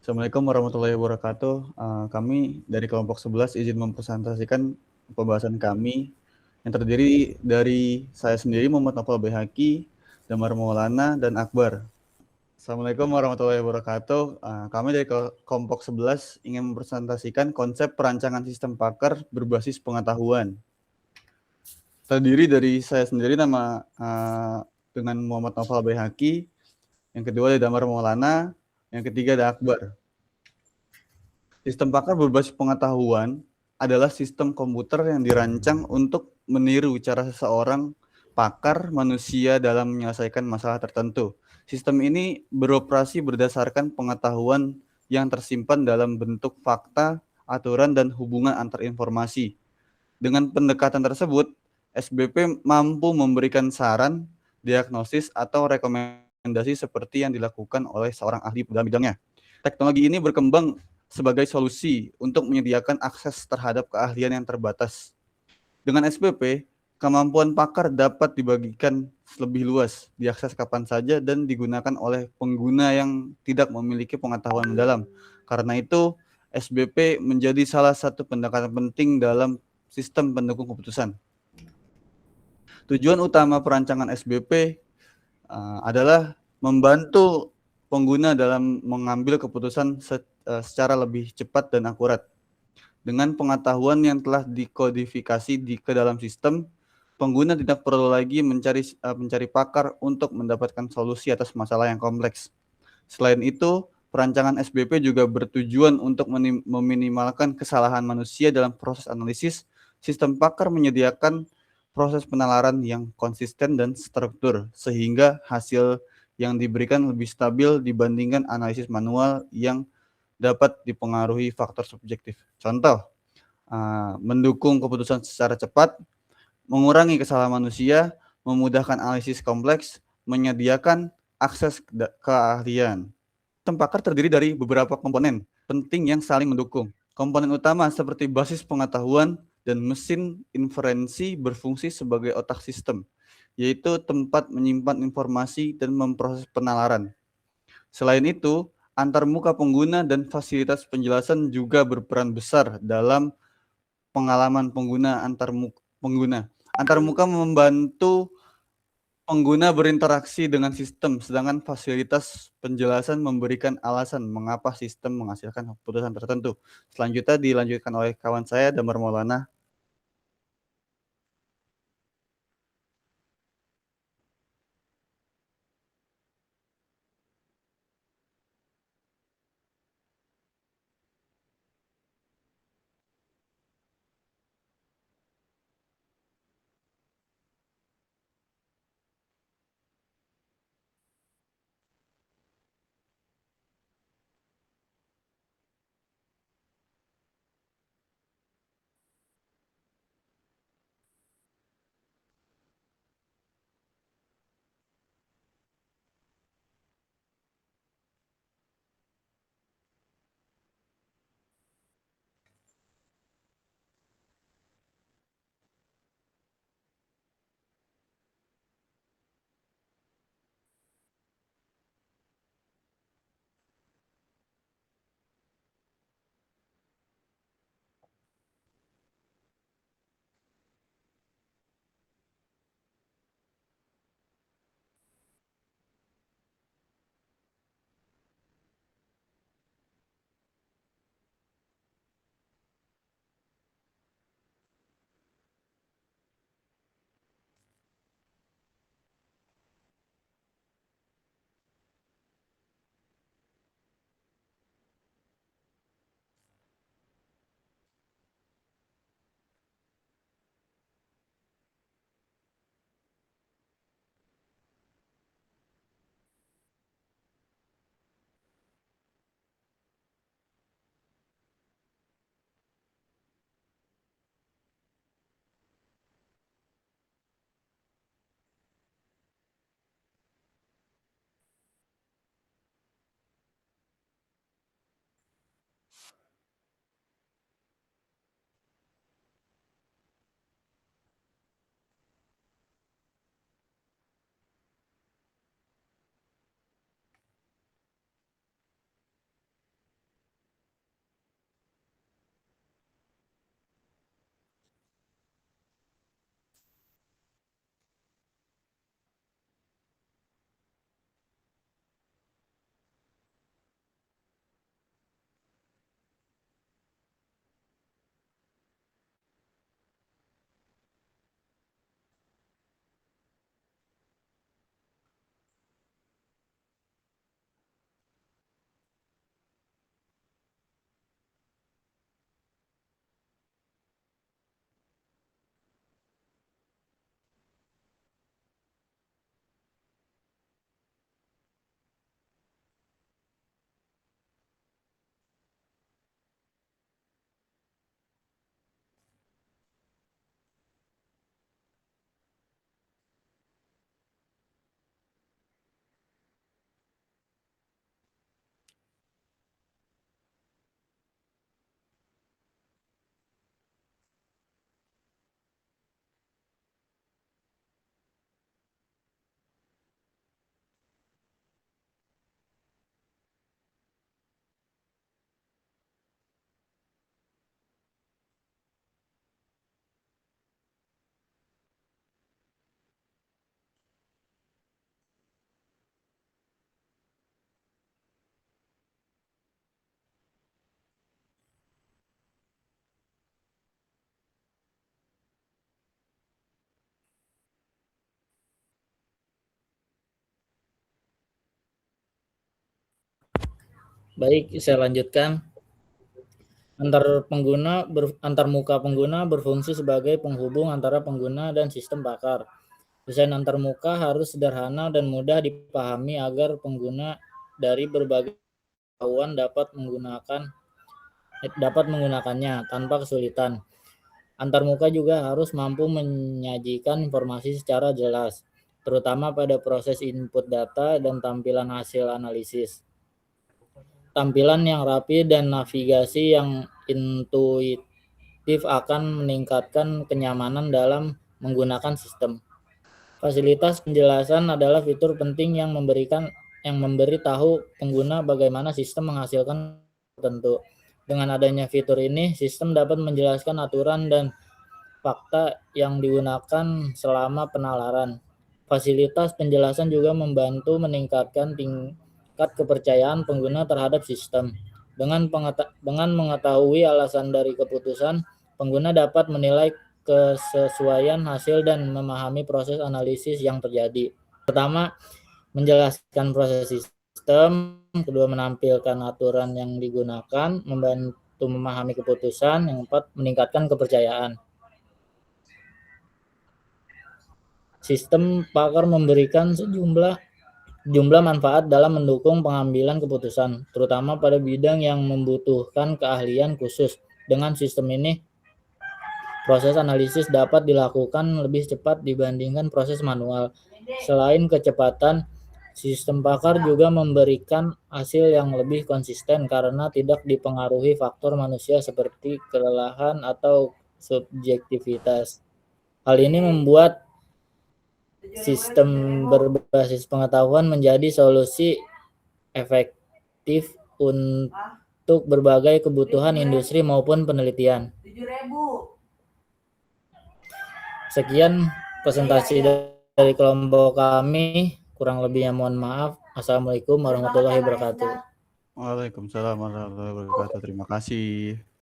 Assalamualaikum warahmatullahi wabarakatuh. Kami dari kelompok 11 izin mempresentasikan pembahasan kami yang terdiri dari saya sendiri Muhammad Nofal Baihaqi, Damar Maulana, dan Akbar. Assalamualaikum warahmatullahi wabarakatuh. Kami dari kelompok 11 ingin mempresentasikan konsep perancangan sistem pakar berbasis pengetahuan. Terdiri dari saya sendiri dengan Muhammad Nofal Baihaqi, yang kedua ada Damar Maulana, yang ketiga ada Akbar. Sistem pakar berbasis pengetahuan adalah sistem komputer yang dirancang untuk meniru cara seseorang pakar manusia dalam menyelesaikan masalah tertentu. Sistem ini beroperasi berdasarkan pengetahuan yang tersimpan dalam bentuk fakta, aturan, dan hubungan antar informasi. Dengan pendekatan tersebut, SBP mampu memberikan saran, diagnosis, atau rekomendasi seperti yang dilakukan oleh seorang ahli dalam bidangnya. Teknologi ini berkembang sebagai solusi untuk menyediakan akses terhadap keahlian yang terbatas. Dengan SPP, kemampuan pakar dapat dibagikan lebih luas, diakses kapan saja, dan digunakan oleh pengguna yang tidak memiliki pengetahuan mendalam. Karena itu, SBP menjadi salah satu pendekatan penting dalam sistem pendukung keputusan. Tujuan utama perancangan SBP adalah membantu pengguna dalam mengambil keputusan secara lebih cepat dan akurat. Dengan pengetahuan yang telah dikodifikasi ke dalam sistem, pengguna tidak perlu lagi mencari pakar untuk mendapatkan solusi atas masalah yang kompleks. Selain itu, perancangan SBP juga bertujuan untuk meminimalkan kesalahan manusia dalam proses analisis. Sistem pakar menyediakan proses penalaran yang konsisten dan struktur, sehingga hasil yang diberikan lebih stabil dibandingkan analisis manual yang dapat dipengaruhi faktor subjektif. Contoh, mendukung keputusan secara cepat, mengurangi kesalahan manusia, memudahkan analisis kompleks, menyediakan akses keahlian. Sistem pakar terdiri dari beberapa komponen penting yang saling mendukung. Komponen utama seperti basis pengetahuan dan mesin inferensi berfungsi sebagai otak sistem, yaitu tempat menyimpan informasi dan memproses penalaran. Selain itu, antarmuka pengguna dan fasilitas penjelasan juga berperan besar dalam pengalaman pengguna pengguna. Antarmuka membantu pengguna berinteraksi dengan sistem, sedangkan fasilitas penjelasan memberikan alasan mengapa sistem menghasilkan keputusan tertentu. Selanjutnya dilanjutkan oleh kawan saya, Damar Maulana. Baik, saya lanjutkan. Antar muka pengguna berfungsi sebagai penghubung antara pengguna dan sistem pakar. Desain antarmuka harus sederhana dan mudah dipahami agar pengguna dari berbagai pengetahuan dapat menggunakannya tanpa kesulitan. Antarmuka juga harus mampu menyajikan informasi secara jelas, terutama pada proses input data dan tampilan hasil analisis. Tampilan yang rapi dan navigasi yang intuitif akan meningkatkan kenyamanan dalam menggunakan sistem. Fasilitas penjelasan adalah fitur penting yang memberi tahu pengguna bagaimana sistem menghasilkan tertentu. Dengan adanya fitur ini, sistem dapat menjelaskan aturan dan fakta yang digunakan selama penalaran. Fasilitas penjelasan juga membantu meningkatkan tingkat kepercayaan pengguna terhadap sistem. Dengan mengetahui alasan dari keputusan, pengguna dapat menilai kesesuaian hasil dan memahami proses analisis yang terjadi. Pertama, menjelaskan proses sistem. Kedua, menampilkan aturan yang digunakan, membantu memahami keputusan. Yang keempat, meningkatkan kepercayaan. Sistem pakar memberikan jumlah manfaat dalam mendukung pengambilan keputusan, terutama pada bidang yang membutuhkan keahlian khusus. Dengan sistem ini, proses analisis dapat dilakukan lebih cepat dibandingkan proses manual. Selain kecepatan, sistem pakar juga memberikan hasil yang lebih konsisten karena tidak dipengaruhi faktor manusia seperti kelelahan atau subjektivitas. Hal ini membuat sistem berbasis pengetahuan menjadi solusi efektif untuk berbagai kebutuhan industri maupun penelitian. Sekian presentasi dari kelompok kami, kurang lebihnya mohon maaf. Assalamualaikum warahmatullahi wabarakatuh. Waalaikumsalam warahmatullahi wabarakatuh. Terima kasih.